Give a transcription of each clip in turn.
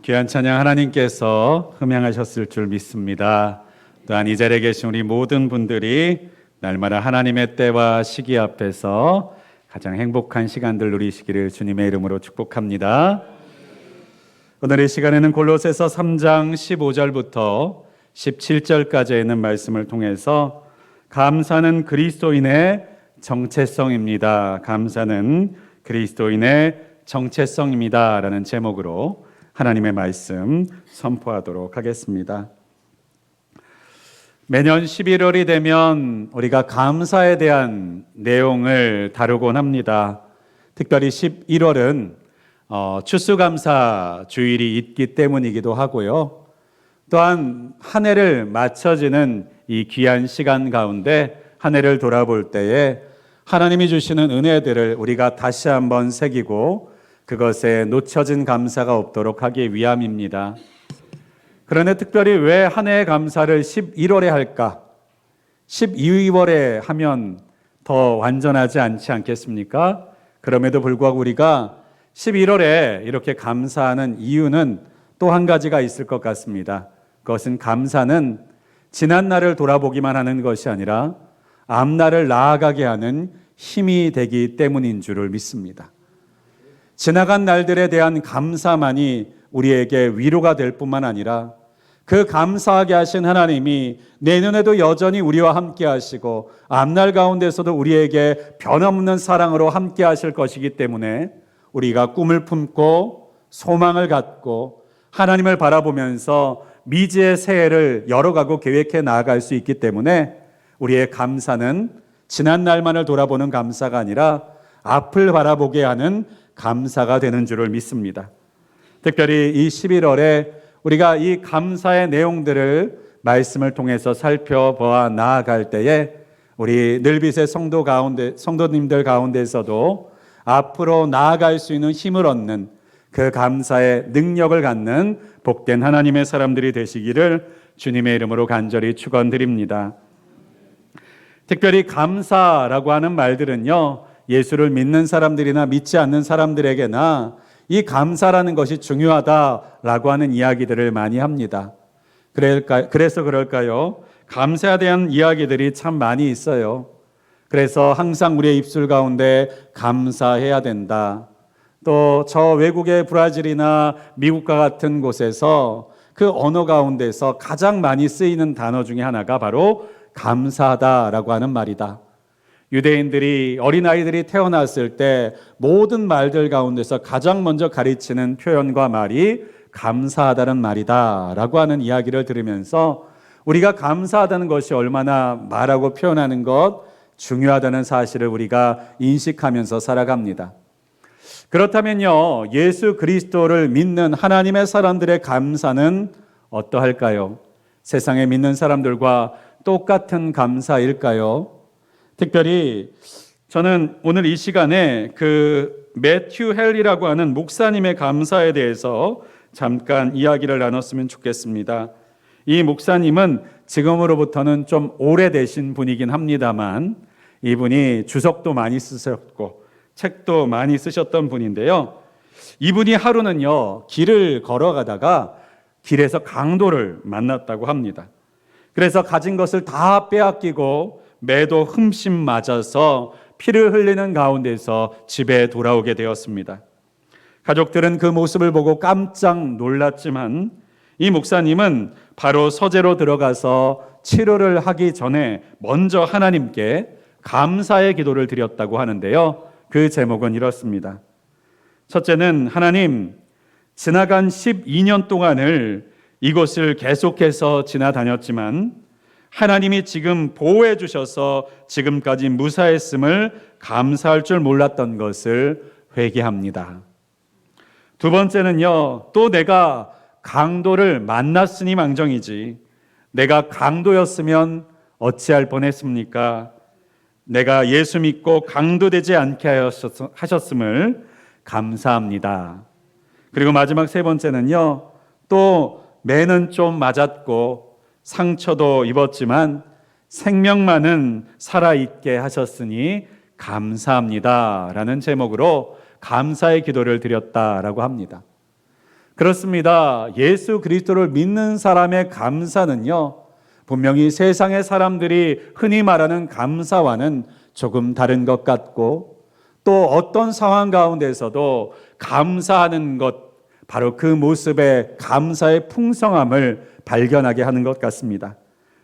귀한 찬양 하나님께서 흠양하셨을 줄 믿습니다. 또한 이 자리에 계신 우리 모든 분들이 날마다 하나님의 때와 시기 앞에서 가장 행복한 시간들 누리시기를 주님의 이름으로 축복합니다. 오늘 이 시간에는 골로새서 3장 15절부터 17절까지 있는 말씀을 통해서 감사는 그리스도인의 정체성입니다. 감사는 그리스도인의 정체성입니다. 라는 제목으로 하나님의 말씀 선포하도록 하겠습니다. 매년 11월이 되면 우리가 감사에 대한 내용을 다루곤 합니다. 특별히 11월은 추수감사 주일이 있기 때문이기도 하고요. 또한 한 해를 맞춰지는 이 귀한 시간 가운데 한 해를 돌아볼 때에 하나님이 주시는 은혜들을 우리가 다시 한번 새기고 그것에 놓쳐진 감사가 없도록 하기 위함입니다. 그런데 특별히 왜 한 해의 감사를 11월에 할까? 12월에 하면 더 완전하지 않지 않겠습니까? 그럼에도 불구하고 우리가 11월에 이렇게 감사하는 이유는 또 한 가지가 있을 것 같습니다. 그것은 감사는 지난 날을 돌아보기만 하는 것이 아니라 앞날을 나아가게 하는 힘이 되기 때문인 줄을 믿습니다. 지나간 날들에 대한 감사만이 우리에게 위로가 될 뿐만 아니라 그 감사하게 하신 하나님이 내년에도 여전히 우리와 함께 하시고 앞날 가운데서도 우리에게 변함없는 사랑으로 함께 하실 것이기 때문에 우리가 꿈을 품고 소망을 갖고 하나님을 바라보면서 미지의 새해를 열어가고 계획해 나아갈 수 있기 때문에 우리의 감사는 지난 날만을 돌아보는 감사가 아니라 앞을 바라보게 하는 감사가 되는 줄을 믿습니다. 특별히 이 11월에 우리가 이 감사의 내용들을 말씀을 통해서 살펴보아 나아갈 때에 우리 늘빛의 성도님들 가운데서도 앞으로 나아갈 수 있는 힘을 얻는 그 감사의 능력을 갖는 복된 하나님의 사람들이 되시기를 주님의 이름으로 간절히 축원드립니다. 특별히 감사라고 하는 말들은요, 예수를 믿는 사람들이나 믿지 않는 사람들에게나 이 감사라는 것이 중요하다라고 하는 이야기들을 많이 합니다. 그래서 그럴까요? 감사에 대한 이야기들이 참 많이 있어요. 그래서 항상 우리의 입술 가운데 감사해야 된다. 또 저 외국의 브라질이나 미국과 같은 곳에서 그 언어 가운데서 가장 많이 쓰이는 단어 중에 하나가 바로 감사하다라고 하는 말이다. 유대인들이 어린아이들이 태어났을 때 모든 말들 가운데서 가장 먼저 가르치는 표현과 말이 감사하다는 말이다 라고 하는 이야기를 들으면서 우리가 감사하다는 것이 얼마나 말하고 표현하는 것 중요하다는 사실을 우리가 인식하면서 살아갑니다. 그렇다면요, 예수 그리스도를 믿는 하나님의 사람들의 감사는 어떠할까요? 세상에 믿는 사람들과 똑같은 감사일까요? 특별히 저는 오늘 이 시간에 그 매튜 헬리라고 하는 목사님의 감사에 대해서 잠깐 이야기를 나눴으면 좋겠습니다. 이 목사님은 지금으로부터는 좀 오래되신 분이긴 합니다만 이분이 주석도 많이 쓰셨고 책도 많이 쓰셨던 분인데요. 이분이 하루는요, 길을 걸어가다가 길에서 강도를 만났다고 합니다. 그래서 가진 것을 다 빼앗기고 매도 흠씬 맞아서 피를 흘리는 가운데서 집에 돌아오게 되었습니다. 가족들은 그 모습을 보고 깜짝 놀랐지만 이 목사님은 바로 서재로 들어가서 치료를 하기 전에 먼저 하나님께 감사의 기도를 드렸다고 하는데요. 그 제목은 이렇습니다. 첫째는 하나님, 지나간 12년 동안을 이곳을 계속해서 지나다녔지만 하나님이 지금 보호해 주셔서 지금까지 무사했음을 감사할 줄 몰랐던 것을 회개합니다. 두 번째는요, 또 내가 강도를 만났으니 망정이지 내가 강도였으면 어찌할 뻔했습니까? 내가 예수 믿고 강도되지 않게 하셨음을 감사합니다. 그리고 마지막 세 번째는요, 또 매는 좀 맞았고 상처도 입었지만 생명만은 살아있게 하셨으니 감사합니다 라는 제목으로 감사의 기도를 드렸다라고 합니다. 그렇습니다. 예수 그리스도를 믿는 사람의 감사는요, 분명히 세상의 사람들이 흔히 말하는 감사와는 조금 다른 것 같고, 또 어떤 상황 가운데서도 감사하는 것, 바로 그 모습에 감사의 풍성함을 발견하게 하는 것 같습니다.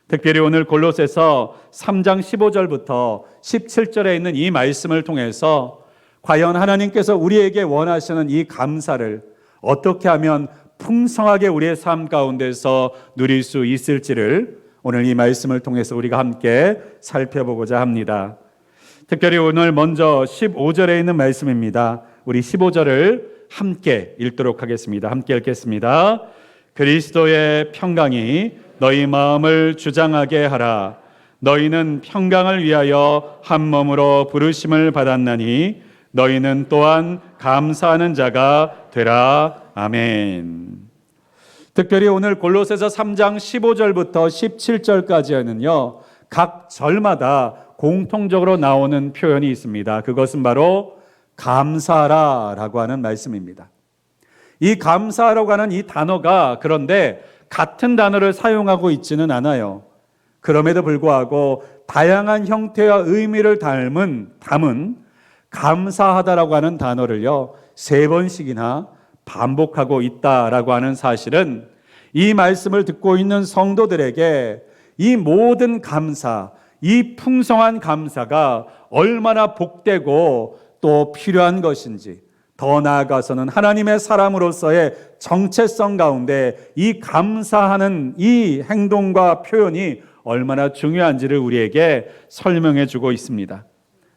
특별히 오늘 골로새서 3장 15절부터 17절에 있는 이 말씀을 통해서 과연 하나님께서 우리에게 원하시는 이 감사를 어떻게 하면 풍성하게 우리의 삶 가운데서 누릴 수 있을지를 오늘 이 말씀을 통해서 우리가 함께 살펴보고자 합니다. 특별히 오늘 먼저 15절에 있는 말씀입니다. 우리 15절을 함께 읽도록 하겠습니다. 함께 읽겠습니다. 그리스도의 평강이 너희 마음을 주장하게 하라. 너희는 평강을 위하여 한 몸으로 부르심을 받았나니 너희는 또한 감사하는 자가 되라. 아멘. 특별히 오늘 골로새서 3장 15절부터 17절까지는요, 각 절마다 공통적으로 나오는 표현이 있습니다. 그것은 바로 감사하라라고 하는 말씀입니다. 이 감사라고 하는 이 단어가 그런데 같은 단어를 사용하고 있지는 않아요. 그럼에도 불구하고 다양한 형태와 의미를 담은 감사하다라고 하는 단어를요, 3번씩이나 반복하고 있다라고 하는 사실은 이 말씀을 듣고 있는 성도들에게 이 모든 감사, 이 풍성한 감사가 얼마나 복되고 또 필요한 것인지, 더 나아가서는 하나님의 사람으로서의 정체성 가운데 이 감사하는 이 행동과 표현이 얼마나 중요한지를 우리에게 설명해 주고 있습니다.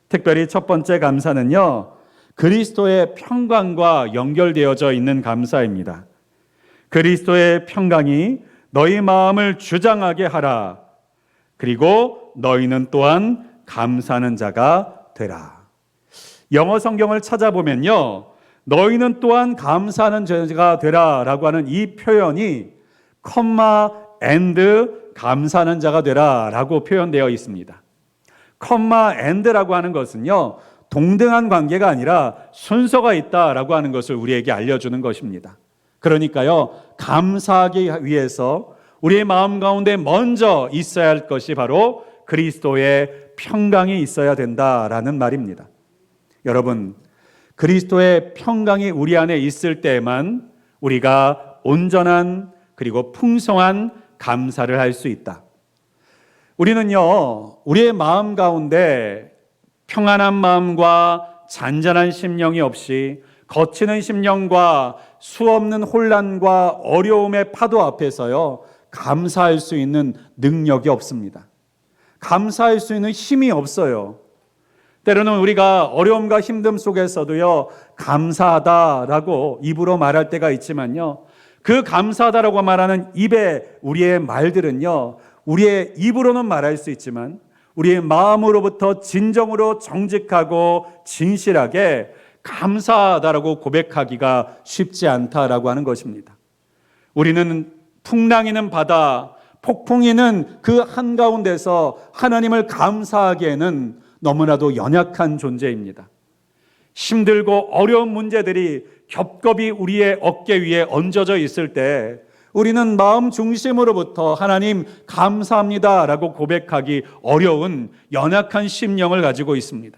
특별히 첫 번째 감사는요, 그리스도의 평강과 연결되어져 있는 감사입니다. 그리스도의 평강이 너희 마음을 주장하게 하라. 그리고 너희는 또한 감사하는 자가 되라. 영어 성경을 찾아보면요, 너희는 또한 감사하는 자가 되라 라고 하는 이 표현이 컴마 앤드 감사하는 자가 되라 라고 표현되어 있습니다. 컴마 앤드라고 하는 것은요, 동등한 관계가 아니라 순서가 있다라고 하는 것을 우리에게 알려주는 것입니다. 그러니까요, 감사하기 위해서 우리의 마음 가운데 먼저 있어야 할 것이 바로 그리스도의 평강이 있어야 된다라는 말입니다. 여러분, 그리스도의 평강이 우리 안에 있을 때만 우리가 온전한 그리고 풍성한 감사를 할 수 있다. 우리는요, 우리의 마음 가운데 평안한 마음과 잔잔한 심령이 없이 거치는 심령과 수없는 혼란과 어려움의 파도 앞에서요, 감사할 수 있는 능력이 없습니다. 감사할 수 있는 힘이 없어요. 때로는 우리가 어려움과 힘듦 속에서도요, 감사하다라고 입으로 말할 때가 있지만요, 그 감사하다라고 말하는 입에 우리의 말들은요, 우리의 입으로는 말할 수 있지만 우리의 마음으로부터 진정으로 정직하고 진실하게 감사하다라고 고백하기가 쉽지 않다라고 하는 것입니다. 우리는 풍랑이는 바다, 폭풍이는 그 한가운데서 하나님을 감사하기에는 너무나도 연약한 존재입니다. 힘들고 어려운 문제들이 겹겹이 우리의 어깨 위에 얹어져 있을 때 우리는 마음 중심으로부터 하나님 감사합니다라고 고백하기 어려운 연약한 심령을 가지고 있습니다.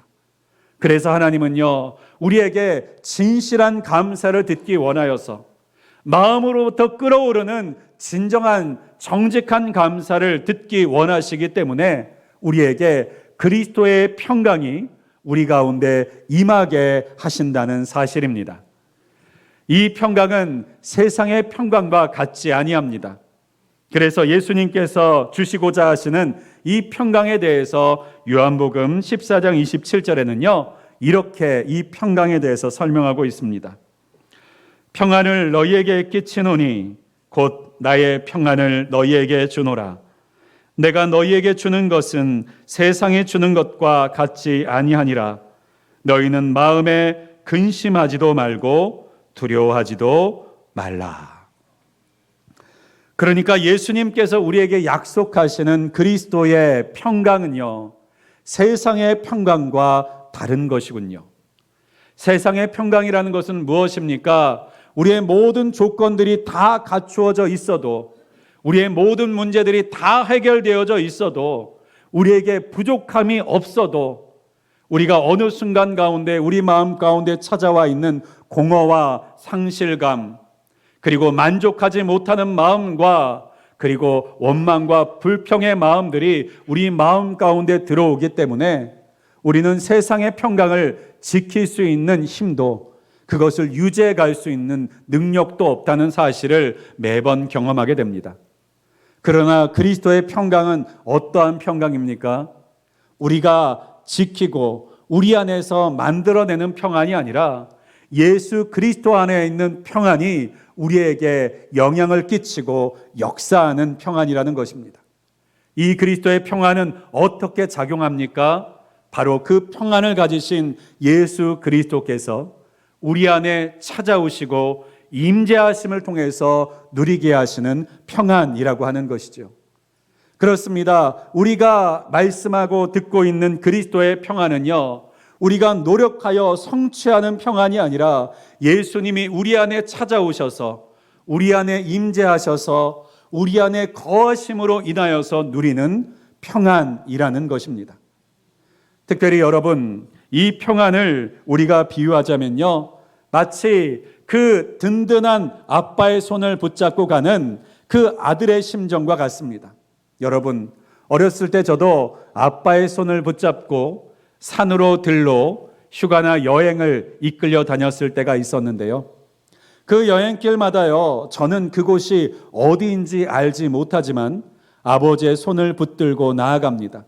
그래서 하나님은요, 우리에게 진실한 감사를 듣기 원하여서 마음으로부터 끓어오르는 진정한 정직한 감사를 듣기 원하시기 때문에 우리에게 그리스도의 평강이 우리 가운데 임하게 하신다는 사실입니다. 이 평강은 세상의 평강과 같지 아니합니다. 그래서 예수님께서 주시고자 하시는 이 평강에 대해서 요한복음 14장 27절에는요, 이렇게 이 평강에 대해서 설명하고 있습니다. 평안을 너희에게 끼치노니 곧 나의 평안을 너희에게 주노라. 내가 너희에게 주는 것은 세상에 주는 것과 같지 아니하니라. 너희는 마음에 근심하지도 말고 두려워하지도 말라. 그러니까 예수님께서 우리에게 약속하시는 그리스도의 평강은요, 세상의 평강과 다른 것이군요. 세상의 평강이라는 것은 무엇입니까? 우리의 모든 조건들이 다 갖추어져 있어도, 우리의 모든 문제들이 다 해결되어져 있어도, 우리에게 부족함이 없어도, 우리가 어느 순간 가운데 우리 마음 가운데 찾아와 있는 공허와 상실감, 그리고 만족하지 못하는 마음과 그리고 원망과 불평의 마음들이 우리 마음 가운데 들어오기 때문에 우리는 세상의 평강을 지킬 수 있는 힘도, 그것을 유지해 갈 수 있는 능력도 없다는 사실을 매번 경험하게 됩니다. 그러나 그리스도의 평강은 어떠한 평강입니까? 우리가 지키고 우리 안에서 만들어내는 평안이 아니라 예수 그리스도 안에 있는 평안이 우리에게 영향을 끼치고 역사하는 평안이라는 것입니다. 이 그리스도의 평안은 어떻게 작용합니까? 바로 그 평안을 가지신 예수 그리스도께서 우리 안에 찾아오시고 임재하심을 통해서 누리게 하시는 평안이라고 하는 것이죠. 그렇습니다. 우리가 말씀하고 듣고 있는 그리스도의 평안은요, 우리가 노력하여 성취하는 평안이 아니라 예수님이 우리 안에 찾아오셔서 우리 안에 임재하셔서 우리 안에 거하심으로 인하여서 누리는 평안이라는 것입니다. 특별히 여러분, 이 평안을 우리가 비유하자면요, 마치 그 든든한 아빠의 손을 붙잡고 가는 그 아들의 심정과 같습니다. 여러분, 어렸을 때 저도 아빠의 손을 붙잡고 산으로 들로 휴가나 여행을 이끌려 다녔을 때가 있었는데요. 그 여행길마다요, 저는 그곳이 어디인지 알지 못하지만 아버지의 손을 붙들고 나아갑니다.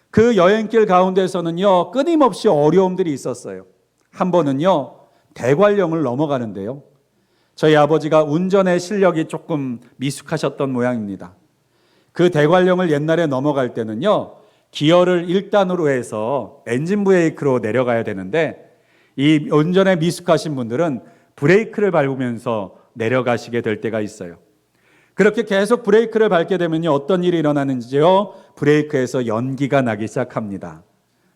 그 여행길 가운데서는요, 끊임없이 어려움들이 있었어요. 한 번은요, 대관령을 넘어가는데요, 저희 아버지가 운전의 실력이 조금 미숙하셨던 모양입니다. 그 대관령을 옛날에 넘어갈 때는요, 기어를 1단으로 해서 엔진 브레이크로 내려가야 되는데, 이 운전에 미숙하신 분들은 브레이크를 밟으면서 내려가시게 될 때가 있어요. 그렇게 계속 브레이크를 밟게 되면요, 어떤 일이 일어나는지요? 브레이크에서 연기가 나기 시작합니다.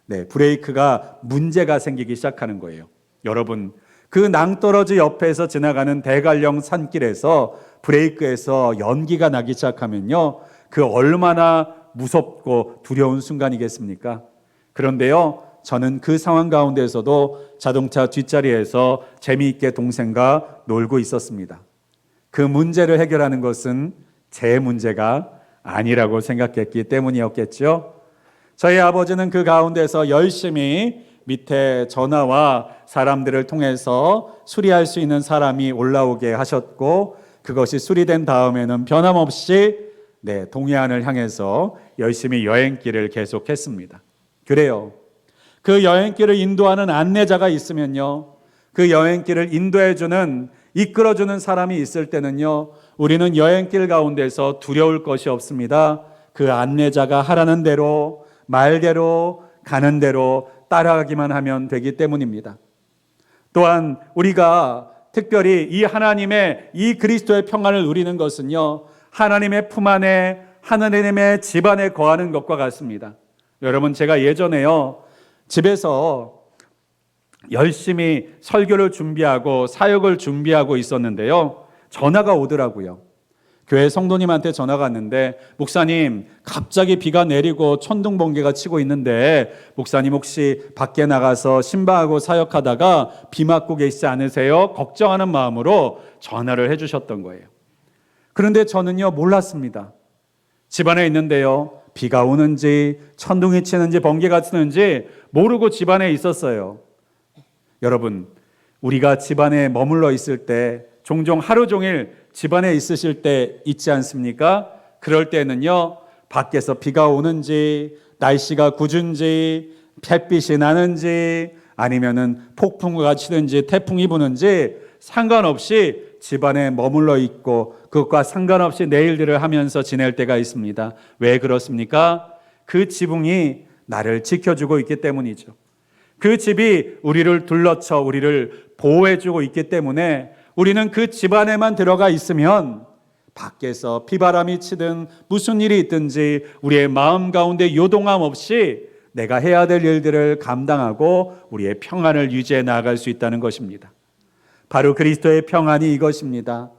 네, 브레이크가 문제가 생기기 시작하는 거예요. 여러분, 그 낭떠러지 옆에서 지나가는 대관령 산길에서 브레이크에서 연기가 나기 시작하면요, 그 얼마나 무섭고 두려운 순간이겠습니까? 그런데요, 저는 그 상황 가운데서도 자동차 뒷자리에서 재미있게 동생과 놀고 있었습니다. 그 문제를 해결하는 것은 제 문제가 아니라고 생각했기 때문이었겠죠. 저희 아버지는 그 가운데서 열심히 밑에 전화와 사람들을 통해서 수리할 수 있는 사람이 올라오게 하셨고, 그것이 수리된 다음에는 변함없이 동해안을 향해서 열심히 여행길을 계속했습니다. 그래요. 그 여행길을 인도하는 안내자가 있으면요, 그 여행길을 인도해주는, 이끌어주는 사람이 있을 때는요, 우리는 여행길 가운데서 두려울 것이 없습니다. 그 안내자가 하라는 대로, 말대로, 가는 대로 따라가기만 하면 되기 때문입니다. 또한 우리가 특별히 이 하나님의, 이 그리스도의 평안을 누리는 것은요, 하나님의 품 안에, 하나님의 집 안에 거하는 것과 같습니다. 여러분, 제가 예전에요, 집에서 열심히 설교를 준비하고 사역을 준비하고 있었는데요, 전화가 오더라고요. 교회 성도님한테 전화가 왔는데, 목사님, 갑자기 비가 내리고 천둥 번개가 치고 있는데 목사님 혹시 밖에 나가서 신방하고 사역하다가 비 맞고 계시지 않으세요? 걱정하는 마음으로 전화를 해주셨던 거예요. 그런데 저는요, 몰랐습니다. 집안에 있는데요, 비가 오는지 천둥이 치는지 번개가 치는지 모르고 집안에 있었어요. 여러분, 우리가 집안에 머물러 있을 때, 종종 하루 종일 집안에 있으실 때 있지 않습니까? 그럴 때는요, 밖에서 비가 오는지, 날씨가 궂은지, 햇빛이 나는지, 아니면은 폭풍우가 치는지 태풍이 부는지 상관없이 집안에 머물러 있고 그것과 상관없이 내 일들을 하면서 지낼 때가 있습니다. 왜 그렇습니까? 그 지붕이 나를 지켜주고 있기 때문이죠. 그 집이 우리를 둘러쳐 우리를 보호해주고 있기 때문에 우리는 그 집 안에만 들어가 있으면 밖에서 비바람이 치든 무슨 일이 있든지 우리의 마음 가운데 요동함 없이 내가 해야 될 일들을 감당하고 우리의 평안을 유지해 나아갈 수 있다는 것입니다. 바로 그리스도의 평안이 이것입니다.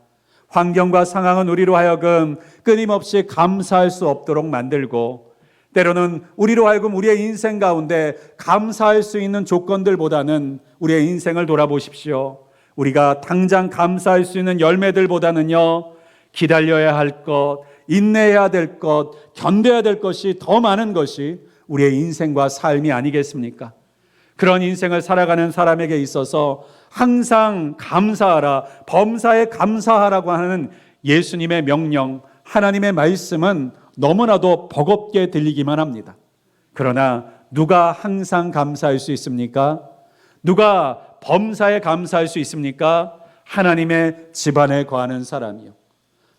환경과 상황은 우리로 하여금 끊임없이 감사할 수 없도록 만들고, 때로는 우리로 하여금 우리의 인생 가운데 감사할 수 있는 조건들보다는 우리의 인생을 돌아보십시오. 우리가 당장 감사할 수 있는 열매들보다는요, 기다려야 할 것, 인내해야 될 것, 견뎌야 될 것이 더 많은 것이 우리의 인생과 삶이 아니겠습니까? 그런 인생을 살아가는 사람에게 있어서 항상 감사하라, 범사에 감사하라고 하는 예수님의 명령, 하나님의 말씀은 너무나도 버겁게 들리기만 합니다. 그러나 누가 항상 감사할 수 있습니까? 누가 범사에 감사할 수 있습니까? 하나님의 집안에 거하는 사람이요,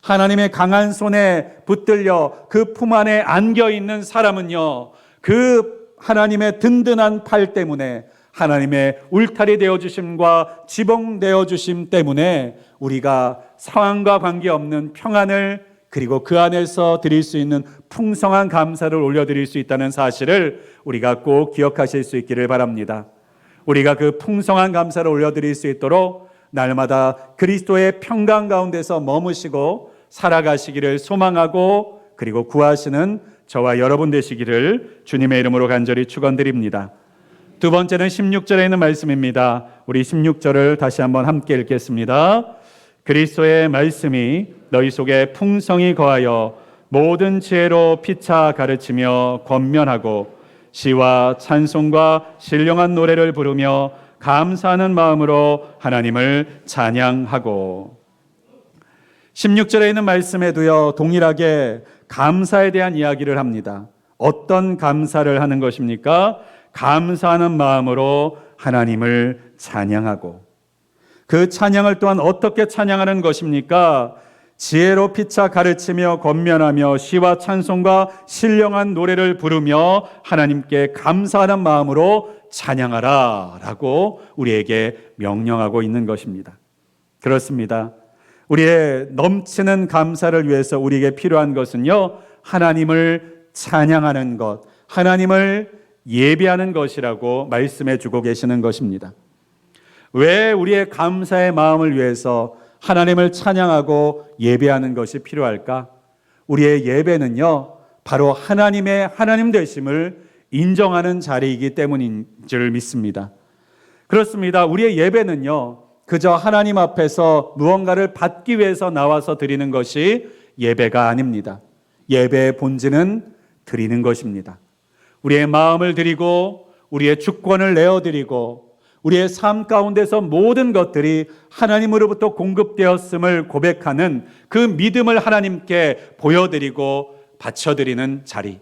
하나님의 강한 손에 붙들려 그 품 안에 안겨 있는 사람은요, 그 하나님의 든든한 팔 때문에, 하나님의 울타리 되어주심과 지붕 되어주심 때문에 우리가 상황과 관계없는 평안을, 그리고 그 안에서 드릴 수 있는 풍성한 감사를 올려드릴 수 있다는 사실을 우리가 꼭 기억하실 수 있기를 바랍니다. 우리가 그 풍성한 감사를 올려드릴 수 있도록 날마다 그리스도의 평강 가운데서 머무시고 살아가시기를 소망하고, 그리고 구하시는 저와 여러분 되시기를 주님의 이름으로 간절히 축원드립니다. 두 번째는 16절에 있는 말씀입니다. 우리 16절을 다시 한번 함께 읽겠습니다. 그리스도의 말씀이 너희 속에 풍성히 거하여 모든 지혜로 피차 가르치며 권면하고 시와 찬송과 신령한 노래를 부르며 감사하는 마음으로 하나님을 찬양하고. 16절에 있는 말씀에도요, 동일하게 감사에 대한 이야기를 합니다. 어떤 감사를 하는 것입니까? 감사하는 마음으로 하나님을 찬양하고. 그 찬양을 또한 어떻게 찬양하는 것입니까? 지혜로 피차 가르치며 권면하며 시와 찬송과 신령한 노래를 부르며 하나님께 감사하는 마음으로 찬양하라 라고 우리에게 명령하고 있는 것입니다. 그렇습니다. 우리의 넘치는 감사를 위해서 우리에게 필요한 것은요, 하나님을 찬양하는 것, 하나님을 예배하는 것이라고 말씀해 주고 계시는 것입니다. 왜 우리의 감사의 마음을 위해서 하나님을 찬양하고 예배하는 것이 필요할까? 우리의 예배는요, 바로 하나님의 하나님 되심을 인정하는 자리이기 때문인 줄 믿습니다. 그렇습니다. 우리의 예배는요, 그저 하나님 앞에서 무언가를 받기 위해서 나와서 드리는 것이 예배가 아닙니다. 예배의 본질은 드리는 것입니다. 우리의 마음을 드리고 우리의 주권을 내어드리고 우리의 삶 가운데서 모든 것들이 하나님으로부터 공급되었음을 고백하는 그 믿음을 하나님께 보여드리고 바쳐드리는 자리.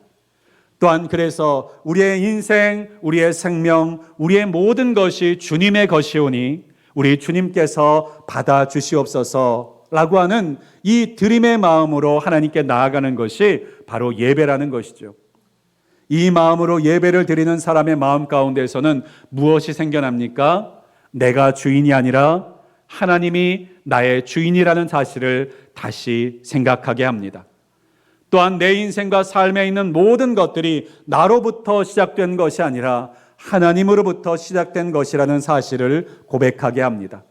또한 그래서 우리의 인생, 우리의 생명, 우리의 모든 것이 주님의 것이오니 우리 주님께서 받아주시옵소서라고 하는 이 드림의 마음으로 하나님께 나아가는 것이 바로 예배라는 것이죠. 이 마음으로 예배를 드리는 사람의 마음 가운데서는 무엇이 생겨납니까? 내가 주인이 아니라 하나님이 나의 주인이라는 사실을 다시 생각하게 합니다. 또한 내 인생과 삶에 있는 모든 것들이 나로부터 시작된 것이 아니라 하나님으로부터 시작된 것이라는 사실을 고백하게 합니다.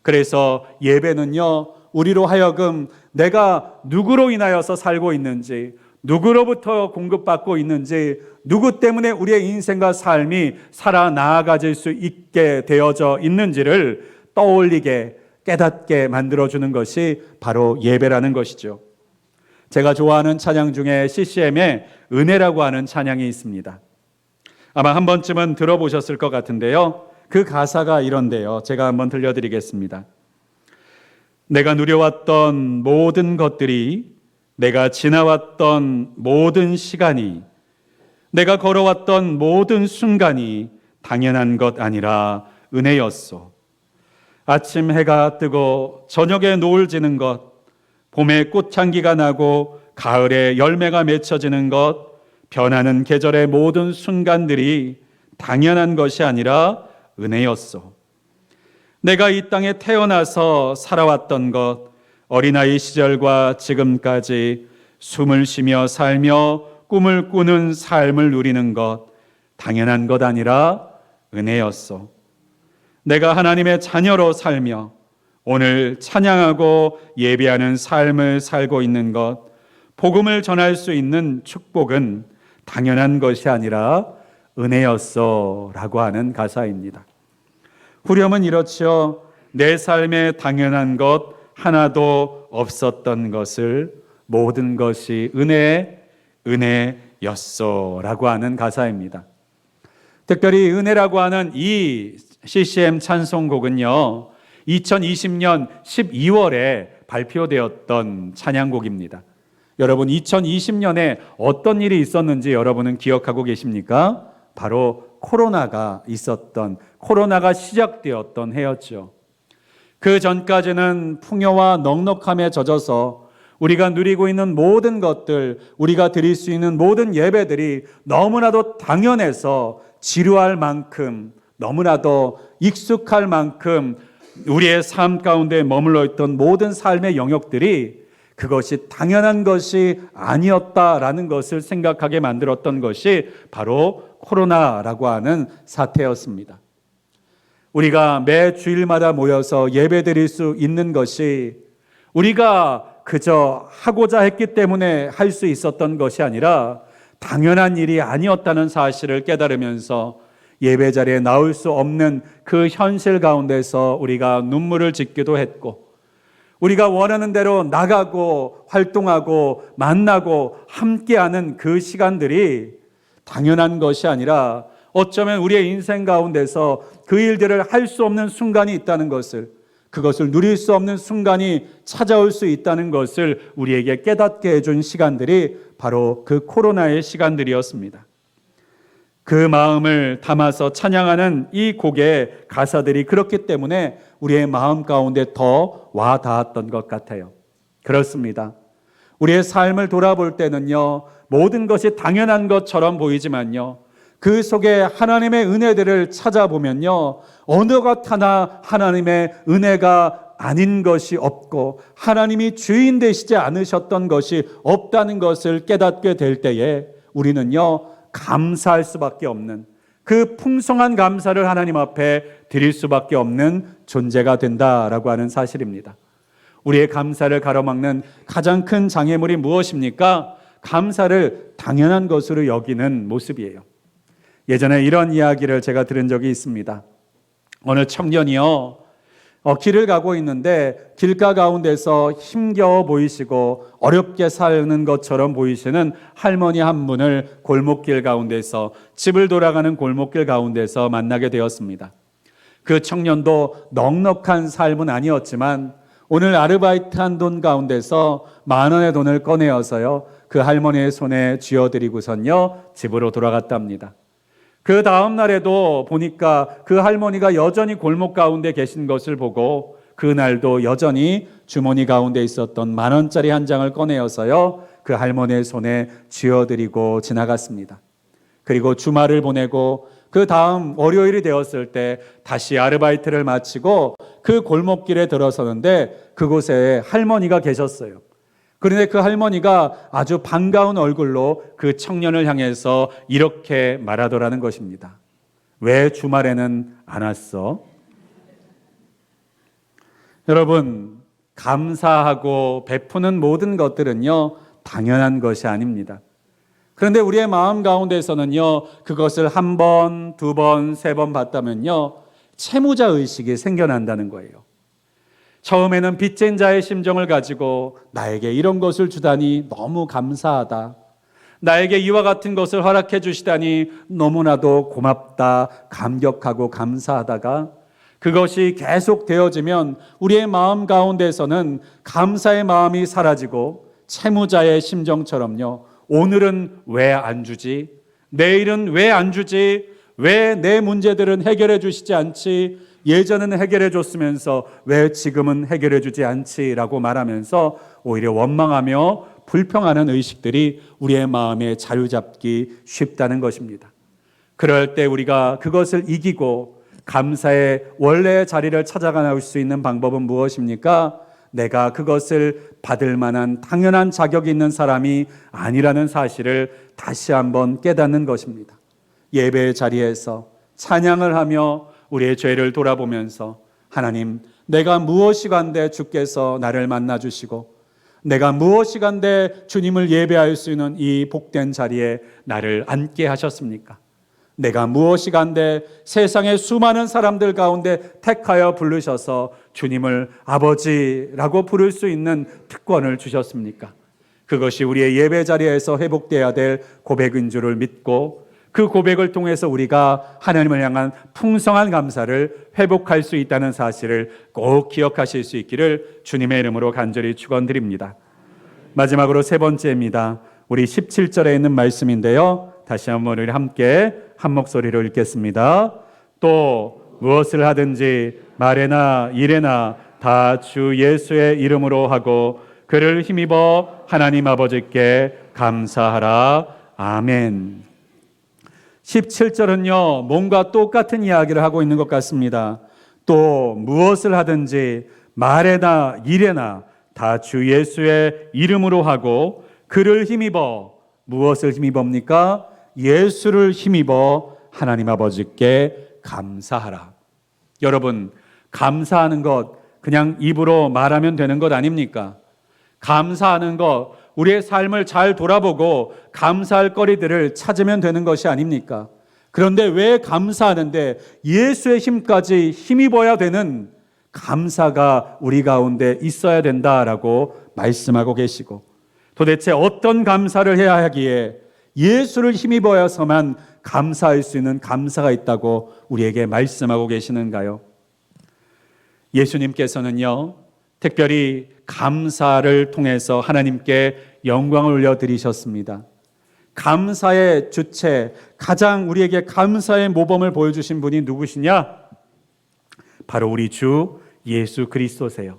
그래서 예배는요, 우리로 하여금 내가 누구로 인하여서 살고 있는지, 누구로부터 공급받고 있는지, 누구 때문에 우리의 인생과 삶이 살아나아가질 수 있게 되어져 있는지를 떠올리게, 깨닫게 만들어주는 것이 바로 예배라는 것이죠. 제가 좋아하는 찬양 중에 CCM의 은혜라고 하는 찬양이 있습니다. 아마 한 번쯤은 들어보셨을 것 같은데요, 그 가사가 이런데요, 제가 한번 들려드리겠습니다. 내가 누려왔던 모든 것들이, 내가 지나왔던 모든 시간이, 내가 걸어왔던 모든 순간이 당연한 것 아니라 은혜였소. 아침 해가 뜨고 저녁에 노을 지는 것, 봄에 꽃향기가 나고 가을에 열매가 맺혀지는 것, 변하는 계절의 모든 순간들이 당연한 것이 아니라 은혜였소. 내가 이 땅에 태어나서 살아왔던 것, 어린아이 시절과 지금까지 숨을 쉬며 살며 꿈을 꾸는 삶을 누리는 것, 당연한 것 아니라 은혜였소. 내가 하나님의 자녀로 살며 오늘 찬양하고 예배하는 삶을 살고 있는 것, 복음을 전할 수 있는 축복은 당연한 것이 아니라 은혜였어 라고 하는 가사입니다. 후렴은 이렇지요. 내 삶에 당연한 것 하나도 없었던 것을 모든 것이 은혜였어 라고 하는 가사입니다. 특별히 은혜라고 하는 이 CCM 찬송곡은요, 2020년 12월에 발표되었던 찬양곡입니다. 여러분, 2020년에 어떤 일이 있었는지 여러분은 기억하고 계십니까? 바로 코로나가 시작되었던 해였죠. 그 전까지는 풍요와 넉넉함에 젖어서 우리가 누리고 있는 모든 것들, 우리가 드릴 수 있는 모든 예배들이 너무나도 당연해서 지루할 만큼, 너무나도 익숙할 만큼 우리의 삶 가운데 머물러 있던 모든 삶의 영역들이 그것이 당연한 것이 아니었다라는 것을 생각하게 만들었던 것이 바로 코로나라고 하는 사태였습니다. 우리가 매 주일마다 모여서 예배드릴 수 있는 것이 우리가 그저 하고자 했기 때문에 할 수 있었던 것이 아니라 당연한 일이 아니었다는 사실을 깨달으면서 예배 자리에 나올 수 없는 그 현실 가운데서 우리가 눈물을 짓기도 했고, 우리가 원하는 대로 나가고 활동하고 만나고 함께하는 그 시간들이 당연한 것이 아니라 어쩌면 우리의 인생 가운데서 그 일들을 할 수 없는 순간이 있다는 것을, 그것을 누릴 수 없는 순간이 찾아올 수 있다는 것을 우리에게 깨닫게 해준 시간들이 바로 그 코로나의 시간들이었습니다. 그 마음을 담아서 찬양하는 이 곡의 가사들이 그렇기 때문에 우리의 마음 가운데 더 와 닿았던 것 같아요. 그렇습니다. 우리의 삶을 돌아볼 때는요, 모든 것이 당연한 것처럼 보이지만요, 그 속에 하나님의 은혜들을 찾아보면요, 어느 것 하나 하나님의 은혜가 아닌 것이 없고 하나님이 주인 되시지 않으셨던 것이 없다는 것을 깨닫게 될 때에 우리는요, 감사할 수밖에 없는, 그 풍성한 감사를 하나님 앞에 드릴 수밖에 없는 존재가 된다라고 하는 사실입니다. 우리의 감사를 가로막는 가장 큰 장애물이 무엇입니까? 감사를 당연한 것으로 여기는 모습이에요. 예전에 이런 이야기를 제가 들은 적이 있습니다. 어느 청년이요, 길을 가고 있는데 길가 가운데서 힘겨워 보이시고 어렵게 사는 것처럼 보이시는 할머니 한 분을 골목길 가운데서, 집을 돌아가는 골목길 가운데서 만나게 되었습니다. 그 청년도 넉넉한 삶은 아니었지만 오늘 아르바이트한 돈 가운데서 10,000원의 돈을 꺼내어서요, 그 할머니의 손에 쥐어드리고선요, 집으로 돌아갔답니다. 그 다음 날에도 보니까 그 할머니가 여전히 골목 가운데 계신 것을 보고 그날도 여전히 주머니 가운데 있었던 10,000원짜리 한 장을 꺼내어서요, 그 할머니의 손에 쥐어드리고 지나갔습니다. 그리고 주말을 보내고 그 다음 월요일이 되었을 때 다시 아르바이트를 마치고 그 골목길에 들어서는데 그곳에 할머니가 계셨어요. 그런데 그 할머니가 아주 반가운 얼굴로 그 청년을 향해서 이렇게 말하더라는 것입니다. 왜 주말에는 안 왔어? 여러분, 감사하고 베푸는 모든 것들은요, 당연한 것이 아닙니다. 그런데 우리의 마음 가운데서는요, 그것을 1번, 2번, 3번 봤다면요, 채무자 의식이 생겨난다는 거예요. 처음에는 빚진 자의 심정을 가지고 나에게 이런 것을 주다니 너무 감사하다, 나에게 이와 같은 것을 허락해 주시다니 너무나도 고맙다, 감격하고 감사하다가 그것이 계속 되어지면 우리의 마음 가운데서는 감사의 마음이 사라지고 채무자의 심정처럼요, 오늘은 왜 안 주지? 내일은 왜 안 주지? 왜 내 문제들은 해결해 주시지 않지? 예전에는 해결해 줬으면서 왜 지금은 해결해 주지 않지라고 말하면서 오히려 원망하며 불평하는 의식들이 우리의 마음에 자리잡기 쉽다는 것입니다. 그럴 때 우리가 그것을 이기고 감사의 원래의 자리를 찾아가 나올 수 있는 방법은 무엇입니까? 내가 그것을 받을 만한 당연한 자격이 있는 사람이 아니라는 사실을 다시 한번 깨닫는 것입니다. 예배의 자리에서 찬양을 하며 우리의 죄를 돌아보면서 하나님, 내가 무엇이 간데 주께서 나를 만나주시고 내가 무엇이 간데 주님을 예배할 수 있는 이 복된 자리에 나를 앉게 하셨습니까? 내가 무엇이 간데 세상의 수많은 사람들 가운데 택하여 부르셔서 주님을 아버지라고 부를 수 있는 특권을 주셨습니까? 그것이 우리의 예배 자리에서 회복되어야 될 고백인 줄을 믿고 그 고백을 통해서 우리가 하나님을 향한 풍성한 감사를 회복할 수 있다는 사실을 꼭 기억하실 수 있기를 주님의 이름으로 간절히 축원드립니다. 마지막으로 세 번째입니다. 우리 17절에 있는 말씀인데요. 다시 한번 우리 함께 한 목소리로 읽겠습니다. 또 무엇을 하든지 말에나 일에나 다 주 예수의 이름으로 하고 그를 힘입어 하나님 아버지께 감사하라. 아멘. 17절은요, 뭔가 똑같은 이야기를 하고 있는 것 같습니다. 또 무엇을 하든지 말에나 일에나 다 주 예수의 이름으로 하고 그를 힘입어, 무엇을 힘입어입니까? 예수를 힘입어 하나님 아버지께 감사하라. 여러분, 감사하는 것 그냥 입으로 말하면 되는 것 아닙니까? 감사하는 것, 우리의 삶을 잘 돌아보고 감사할 거리들을 찾으면 되는 것이 아닙니까? 그런데 왜 감사하는데 예수의 힘까지 힘입어야 되는 감사가 우리 가운데 있어야 된다라고 말씀하고 계시고, 도대체 어떤 감사를 해야 하기에 예수를 힘입어야서만 감사할 수 있는 감사가 있다고 우리에게 말씀하고 계시는가요? 예수님께서는요, 특별히 감사를 통해서 하나님께 영광을 올려드리셨습니다. 감사의 주체, 가장 우리에게 감사의 모범을 보여주신 분이 누구시냐? 바로 우리 주 예수 그리스도세요.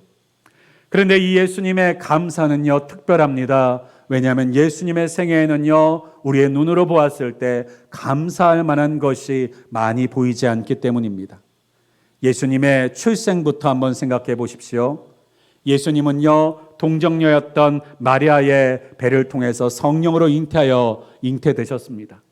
그런데 이 예수님의 감사는요, 특별합니다. 왜냐하면 예수님의 생애에는요, 우리의 눈으로 보았을 때 감사할 만한 것이 많이 보이지 않기 때문입니다. 예수님의 출생부터 한번 생각해 보십시오. 예수님은요, 동정녀였던 마리아의 배를 통해서 성령으로 잉태되셨습니다.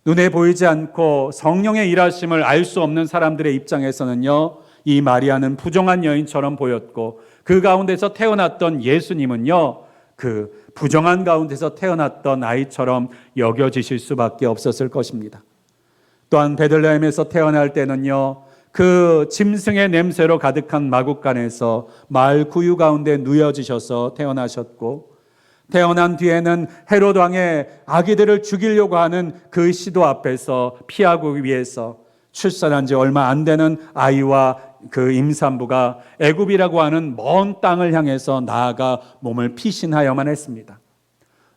눈에 보이지 않고 성령의 일하심을 알 수 없는 사람들의 입장에서는요, 이 마리아는 부정한 여인처럼 보였고, 그 가운데서 태어났던 예수님은요, 그 부정한 가운데서 태어났던 아이처럼 여겨지실 수밖에 없었을 것입니다. 또한 베들레헴에서 태어날 때는요, 그 짐승의 냄새로 가득한 마국간에서 마을 구유 가운데 누워지셔서 태어나셨고, 태어난 뒤에는 헤롯 왕의 아기들을 죽이려고 하는 그 시도 앞에서 피하고 위해서 출산한 지 얼마 안 되는 아이와 그 임산부가 애굽이라고 하는 먼 땅을 향해서 나아가 몸을 피신하여만 했습니다.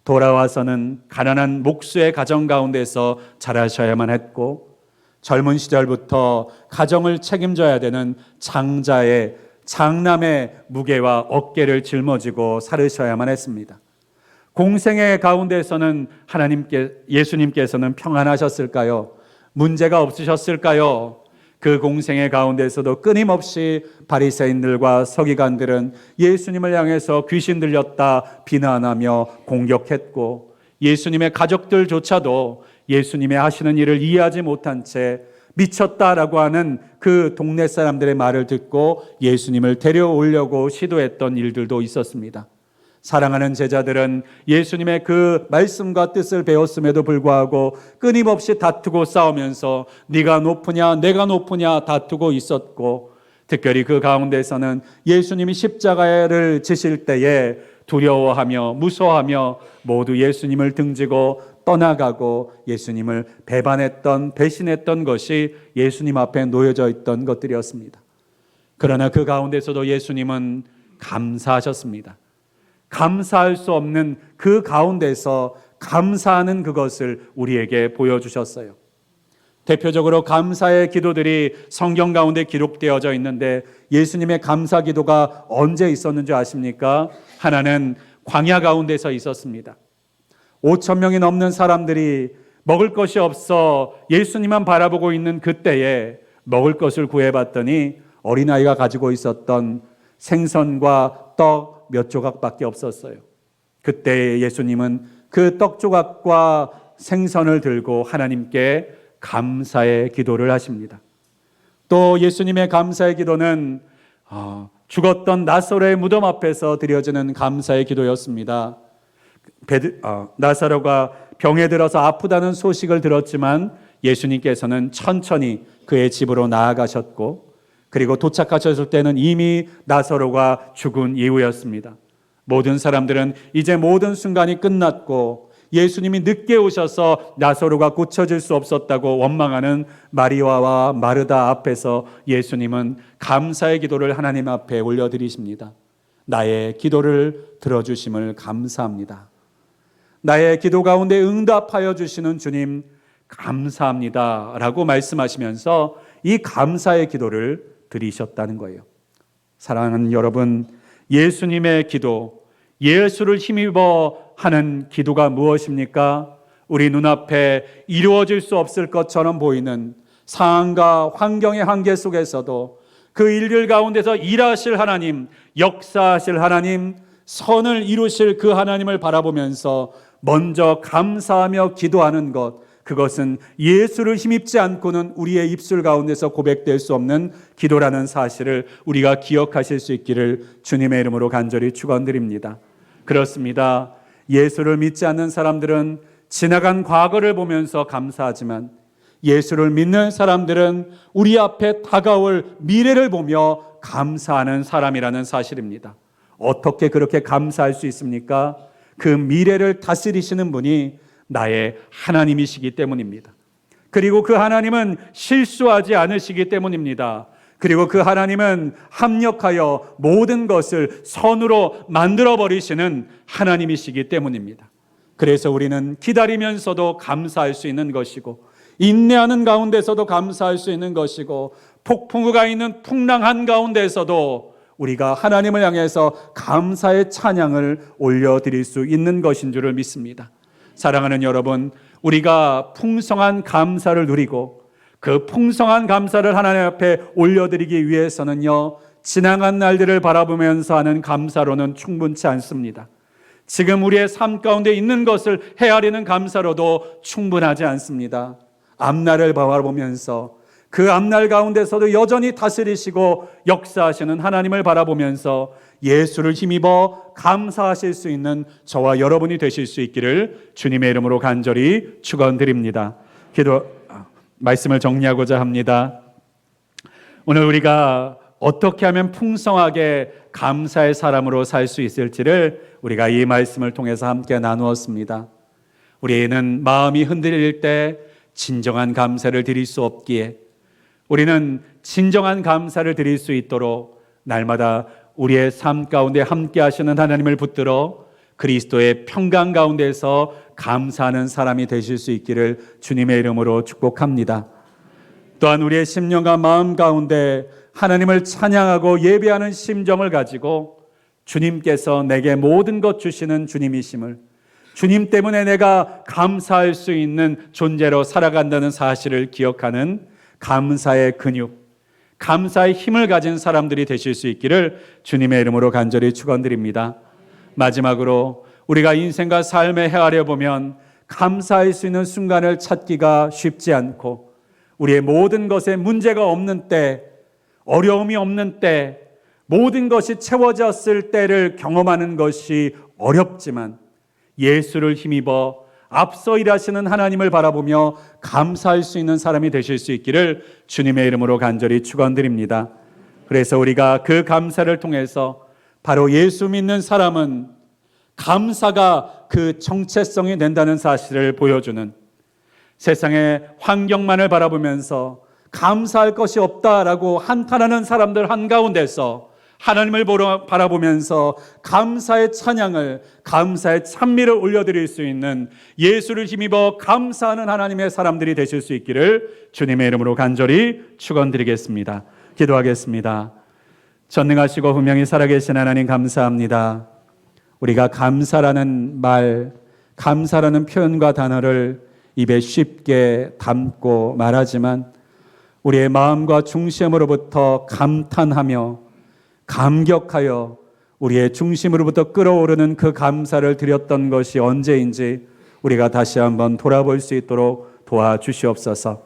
돌아와서는 가난한 목수의 가정 가운데서 자라셔야만 했고, 젊은 시절부터 가정을 책임져야 되는 장남의 무게와 어깨를 짊어지고 살으셔야만 했습니다. 공생의 가운데서는 예수님께서는 평안하셨을까요? 문제가 없으셨을까요? 그 공생의 가운데서도 끊임없이 바리새인들과 서기관들은 예수님을 향해서 귀신 들렸다 비난하며 공격했고, 예수님의 가족들조차도 예수님의 하시는 일을 이해하지 못한 채 미쳤다라고 하는 그 동네 사람들의 말을 듣고 예수님을 데려오려고 시도했던 일들도 있었습니다. 사랑하는 제자들은 예수님의 그 말씀과 뜻을 배웠음에도 불구하고 끊임없이 다투고 싸우면서 네가 높으냐 내가 높으냐 다투고 있었고, 특별히 그 가운데서는 예수님이 십자가를 지실 때에 두려워하며 무서워하며 모두 예수님을 등지고 떠나가고 예수님을 배신했던 것이 예수님 앞에 놓여져 있던 것들이었습니다. 그러나 그 가운데서도 예수님은 감사하셨습니다. 감사할 수 없는 그 가운데서 감사하는 그것을 우리에게 보여주셨어요. 대표적으로 감사의 기도들이 성경 가운데 기록되어져 있는데 예수님의 감사 기도가 언제 있었는지 아십니까? 하나는 광야 가운데서 있었습니다. 5천 명이 넘는 사람들이 먹을 것이 없어 예수님만 바라보고 있는 그때에 먹을 것을 구해봤더니 어린아이가 가지고 있었던 생선과 떡 몇 조각밖에 없었어요. 그때 예수님은 그 떡 조각과 생선을 들고 하나님께 감사의 기도를 하십니다. 또 예수님의 감사의 기도는 죽었던 나사로의 무덤 앞에서 드려지는 감사의 기도였습니다. 나사로가 병에 들어서 아프다는 소식을 들었지만 예수님께서는 천천히 그의 집으로 나아가셨고, 그리고 도착하셨을 때는 이미 나사로가 죽은 이후였습니다. 모든 사람들은 이제 모든 순간이 끝났고 예수님이 늦게 오셔서 나사로가 고쳐질 수 없었다고 원망하는 마리아와 마르다 앞에서 예수님은 감사의 기도를 하나님 앞에 올려드리십니다. 나의 기도를 들어주심을 감사합니다. 나의 기도 가운데 응답하여 주시는 주님 감사합니다 라고 말씀하시면서 이 감사의 기도를 드리셨다는 거예요. 사랑하는 여러분, 예수님의 기도, 예수를 힘입어 하는 기도가 무엇입니까? 우리 눈앞에 이루어질 수 없을 것처럼 보이는 상황과 환경의 한계 속에서도 그 일들 가운데서 일하실 하나님, 역사하실 하나님, 선을 이루실 그 하나님을 바라보면서 먼저 감사하며 기도하는 것, 그것은 예수를 힘입지 않고는 우리의 입술 가운데서 고백될 수 없는 기도라는 사실을 우리가 기억하실 수 있기를 주님의 이름으로 간절히 축원드립니다. 그렇습니다. 예수를 믿지 않는 사람들은 지나간 과거를 보면서 감사하지만 예수를 믿는 사람들은 우리 앞에 다가올 미래를 보며 감사하는 사람이라는 사실입니다. 어떻게 그렇게 감사할 수 있습니까? 그 미래를 다스리시는 분이 나의 하나님이시기 때문입니다. 그리고 그 하나님은 실수하지 않으시기 때문입니다. 그리고 그 하나님은 합력하여 모든 것을 선으로 만들어버리시는 하나님이시기 때문입니다. 그래서 우리는 기다리면서도 감사할 수 있는 것이고, 인내하는 가운데서도 감사할 수 있는 것이고, 폭풍우가 있는 풍랑한 가운데서도 우리가 하나님을 향해서 감사의 찬양을 올려드릴 수 있는 것인 줄을 믿습니다. 사랑하는 여러분, 우리가 풍성한 감사를 누리고 그 풍성한 감사를 하나님 앞에 올려드리기 위해서는요, 지나간 날들을 바라보면서 하는 감사로는 충분치 않습니다. 지금 우리의 삶 가운데 있는 것을 헤아리는 감사로도 충분하지 않습니다. 앞날을 바라보면서 그 앞날 가운데서도 여전히 다스리시고 역사하시는 하나님을 바라보면서 예수를 힘입어 감사하실 수 있는 저와 여러분이 되실 수 있기를 주님의 이름으로 간절히 축원드립니다. 말씀을 정리하고자 합니다. 오늘 우리가 어떻게 하면 풍성하게 감사의 사람으로 살 수 있을지를 우리가 이 말씀을 통해서 함께 나누었습니다. 우리는 마음이 흔들릴 때 진정한 감사를 드릴 수 없기에 우리는 진정한 감사를 드릴 수 있도록 날마다 우리의 삶 가운데 함께 하시는 하나님을 붙들어 그리스도의 평강 가운데서 감사하는 사람이 되실 수 있기를 주님의 이름으로 축복합니다. 또한 우리의 심령과 마음 가운데 하나님을 찬양하고 예배하는 심정을 가지고 주님께서 내게 모든 것 주시는 주님이심을, 주님 때문에 내가 감사할 수 있는 존재로 살아간다는 사실을 기억하는 감사의 근육, 감사의 힘을 가진 사람들이 되실 수 있기를 주님의 이름으로 간절히 축원드립니다. 마지막으로 우리가 인생과 삶에 헤아려 보면 감사할 수 있는 순간을 찾기가 쉽지 않고, 우리의 모든 것에 문제가 없는 때, 어려움이 없는 때, 모든 것이 채워졌을 때를 경험하는 것이 어렵지만 예수를 힘입어 앞서 일하시는 하나님을 바라보며 감사할 수 있는 사람이 되실 수 있기를 주님의 이름으로 간절히 축원드립니다. 그래서 우리가 그 감사를 통해서 바로 예수 믿는 사람은 감사가 그 정체성이 된다는 사실을 보여주는, 세상의 환경만을 바라보면서 감사할 것이 없다라고 한탄하는 사람들 한가운데서 하나님을 바라보면서 감사의 찬양을, 감사의 찬미를 올려드릴 수 있는, 예수를 힘입어 감사하는 하나님의 사람들이 되실 수 있기를 주님의 이름으로 간절히 축원드리겠습니다. 기도하겠습니다. 전능하시고 분명히 살아계신 하나님, 감사합니다. 우리가 감사라는 말, 감사라는 표현과 단어를 입에 쉽게 담고 말하지만 우리의 마음과 중심으로부터 감탄하며 감격하여 우리의 중심으로부터 끓어오르는 그 감사를 드렸던 것이 언제인지 우리가 다시 한번 돌아볼 수 있도록 도와주시옵소서.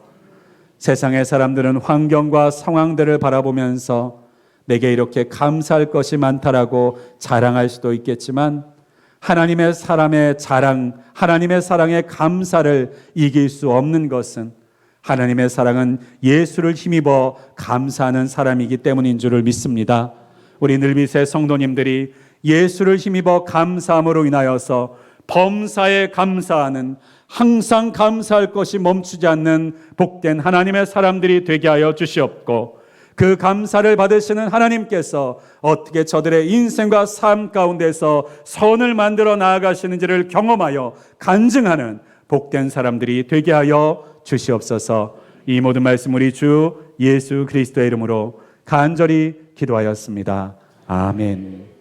세상의 사람들은 환경과 상황들을 바라보면서 내게 이렇게 감사할 것이 많다라고 자랑할 수도 있겠지만 하나님의 사람의 자랑, 하나님의 사랑의 감사를 이길 수 없는 것은 하나님의 사랑은 예수를 힘입어 감사하는 사람이기 때문인 줄을 믿습니다. 우리 늘빛의 성도님들이 예수를 힘입어 감사함으로 인하여서 범사에 감사하는, 항상 감사할 것이 멈추지 않는 복된 하나님의 사람들이 되게 하여 주시옵고, 그 감사를 받으시는 하나님께서 어떻게 저들의 인생과 삶 가운데서 선을 만들어 나아가시는지를 경험하여 간증하는 복된 사람들이 되게 하여 주시옵소서. 이 모든 말씀 우리 주 예수 그리스도의 이름으로 간절히 기도하였습니다. 아멘.